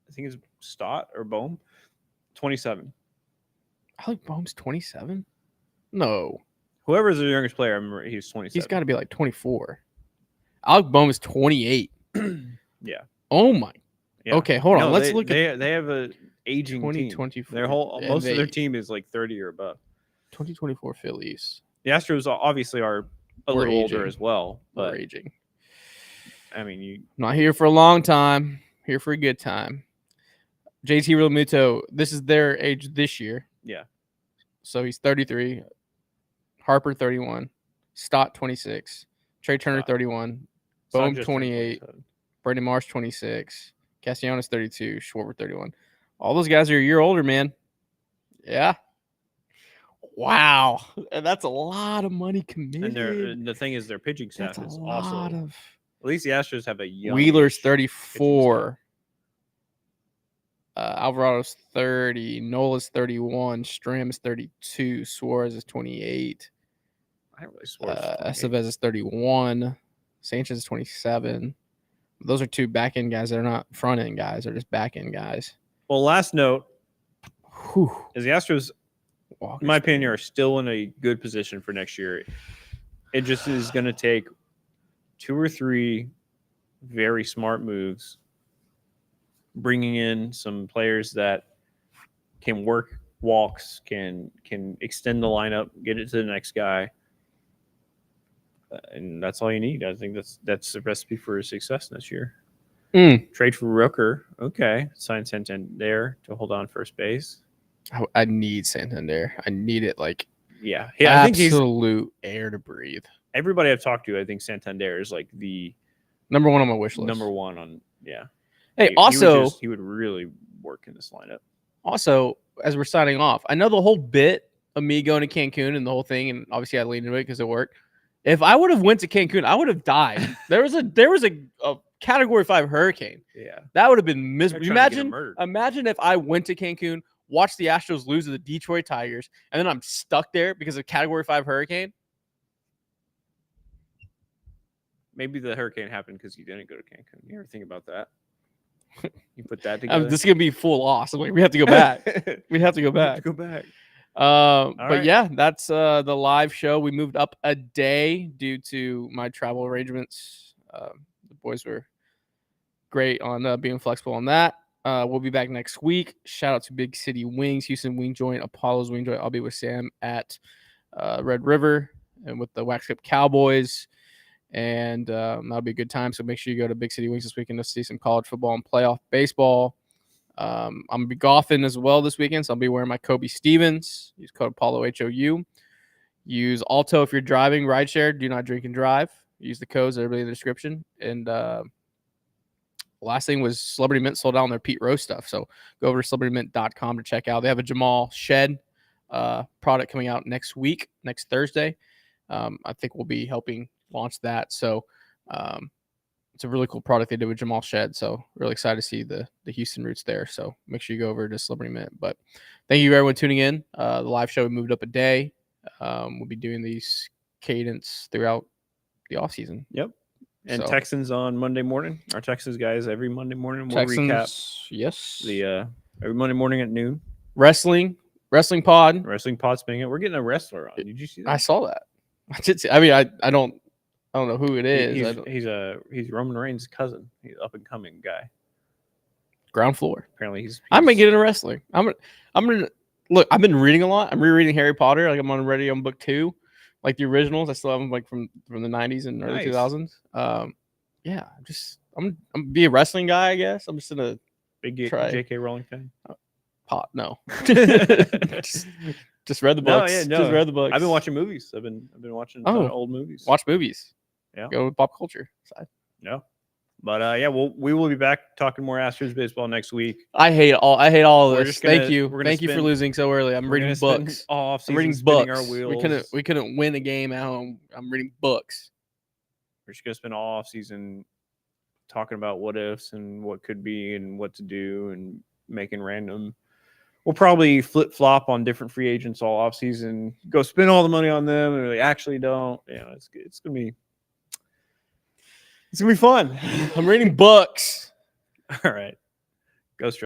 Speaker 2: I think it's Stott or Bohm. 27.
Speaker 1: Alec Boehm's 27? No.
Speaker 2: Whoever's the youngest player, I remember he's 27.
Speaker 1: He's got to be like 24. Alec Boehm is 28.
Speaker 2: Yeah.
Speaker 1: Oh my.
Speaker 2: Yeah.
Speaker 1: Okay, hold on. Let's look
Speaker 2: at. They have a aging
Speaker 1: 2024.
Speaker 2: Their most of their team is like 30 or above.
Speaker 1: 2024 Phillies.
Speaker 2: The Astros obviously are a little older as well, but
Speaker 1: we're aging.
Speaker 2: I mean,
Speaker 1: not here for a long time. Here for a good time. JT Realmuto, this is their age this year.
Speaker 2: Yeah.
Speaker 1: So he's 33. Harper 31. Stott 26. Trey Turner 31. Bohm 28. Brandon Marsh 26. Castellanos 32. Schwarber 31. All those guys are a year older, man. Yeah. Wow. And that's a lot of money committed.
Speaker 2: And the thing is, their pitching staff is also. At least the Astros have a young.
Speaker 1: Wheeler's 34. Alvarado's 30. Nola's 31. Stram is 32. Suarez is 28.
Speaker 2: I don't really Suarez.
Speaker 1: Estevez is 31. Sanchez is 27. Those are two back end guys. They're not front end guys. They're just back end guys.
Speaker 2: Well, last note is the Astros, in my opinion, are still in a good position for next year. It just is going to take 2 or 3 very smart moves, bringing in some players that can work walks, can extend the lineup, get it to the next guy. And that's all you need. I think that's the recipe for success this year. Trade for Rooker. Okay. Sign Santander to hold on first base.
Speaker 1: I need Santander. I need it like
Speaker 2: I think
Speaker 1: absolute air to breathe.
Speaker 2: Everybody I've talked to, I think Santander is like the
Speaker 1: number one on my wish list.
Speaker 2: Number one on
Speaker 1: Hey,
Speaker 2: he would really work in this lineup.
Speaker 1: Also, as we're signing off, I know the whole bit of me going to Cancun and the whole thing, and obviously I leaned into it because it worked. If I would have went to Cancun, I would have died. There was a Category 5 hurricane.
Speaker 2: Yeah,
Speaker 1: that would have been miserable. Imagine if I went to Cancun, watched the Astros lose to the Detroit Tigers, and then I'm stuck there because of Category 5 hurricane.
Speaker 2: Maybe the hurricane happened because you didn't go to Cancun. You ever think about that? You put that together.
Speaker 1: This is gonna be full loss. Like, we have to go back. We'd have to go back. But right. Yeah, that's the live show. We moved up a day due to my travel arrangements. The boys were great on being flexible on that. We'll be back next week. Shout out to Big City Wings, Houston Wing Joint, Apollo's Wing Joint. I'll be with Sam at Red River and with the Wax Cup Cowboys. And that'll be a good time. So make sure you go to Big City Wings this weekend to see some college football and playoff baseball. I'm going to be golfing as well this weekend, so I'll be wearing my Kobe Stevens. Use code Apollo HOU. Use Alto if you're driving, rideshare. Do not drink and drive. Use the codes that are in the description. And last thing was Celebrity Mint sold out on their Pete Rose stuff. So go over to celebritymint.com to check out. They have a Jamal Shed product coming out next week, next Thursday. I think we'll be helping launch that. So it's a really cool product they did with Jamal Shed. So really excited to see the Houston roots there. So make sure you go over to Celebrity Mint. But thank you everyone tuning in. The live show, we moved up a day. We'll be doing these cadence throughout the offseason.
Speaker 2: Yep. And Texans on Monday morning. Our Texans guys every Monday morning. We'll recap.
Speaker 1: Yes.
Speaker 2: The every Monday morning at noon.
Speaker 1: Wrestling pod.
Speaker 2: Wrestling pod spinning it. We're getting a wrestler on. Did you see that?
Speaker 1: I saw that. I did see. I mean, I don't know who it is.
Speaker 2: He's Roman Reigns' cousin. He's an up and coming guy.
Speaker 1: Ground floor.
Speaker 2: Apparently he's
Speaker 1: I'm gonna get into wrestling. I'm gonna look. I've been reading a lot. I'm rereading Harry Potter. Like I'm already on book 2, like the originals. I still have them like from the 90s and early 2000s. Yeah, I'm be a wrestling guy. I guess I'm just gonna
Speaker 2: big J.K. Rowling fan.
Speaker 1: No. Just read the books. Just read the books.
Speaker 2: I've been watching movies. I've been watching old movies.
Speaker 1: Watch movies.
Speaker 2: Yeah.
Speaker 1: Go with pop culture side.
Speaker 2: Yeah. But we will be back talking more Astros baseball next week.
Speaker 1: I hate all of this. Thank you for losing so early. I'm reading books. I'm reading books. Our wheels. We couldn't win a game at home. I'm reading books.
Speaker 2: We're just gonna spend all off season talking about what ifs and what could be and what to do and making random. We'll probably flip-flop on different free agents all offseason. Go spend all the money on them, and we actually don't. It's gonna be fun.
Speaker 1: I'm reading books.
Speaker 2: All right. Go straight.